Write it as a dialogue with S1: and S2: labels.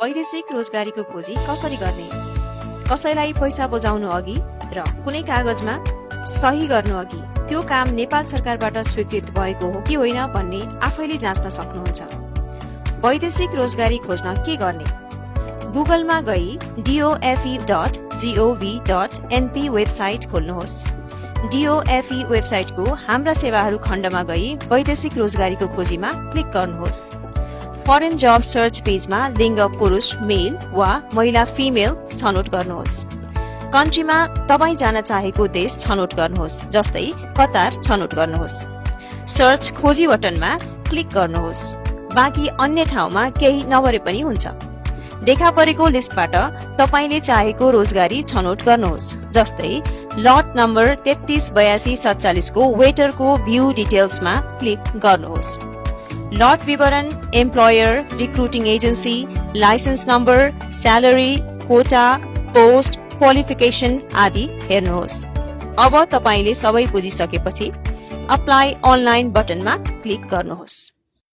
S1: वैदेशिक रोजगारीको खोजी कसरी गर्ने, कसैलाई पैसा बुझाउनु अघि र कुनै कागजमा सही गर्नु अघि त्यो काम नेपाल सरकारबाट स्वीकृत भएको हो कि होइन भन्ने आफैले जाँच्न सक्नुहुन्छ। वैदेशिक रोजगारी खोज्न के गर्ने? गुगलमा गई dofe.gov.np वेबसाइट खोल्नुहोस्। DOFE वेबसाइटको हाम्रा सेवाहरू खण्डमा गई वैदेशिक रोजगारीको खोजीमा क्लिक गर्नुहोस्। फरेन जब सर्च पेजमा लिङ्ग पुरुष मेल वा महिला फिमेल छनौट गर्नुहोस्। कन्ट्रीमा तपाई जान चाहेको देश छनौट गर्नुहोस्, जस्तै कतार छनौट गर्नुहोस्। सर्च खोजी बटनमा क्लिक गर्नुहोस्। बाँकी अन्य ठाउँमा केही नगरे पनि हुन्छ। देखा परेको लिस्टबाट तपाईले चाहेको रोजगारी छनौट गर्नुहोस्, जस्तै लट नम्बर 338247 को वेटरको भ्यू डिटेल्समा क्लिक गर्नुहोस्। लट विवरण, employer, recruiting agency, licence number, salary, quota, post, qualification आदि हेर्नुहोस्। अब तपाईले सबै बुझिसकेपछि अप्लाई अनलाइन बटनमा क्लिक गर्नुहोस्।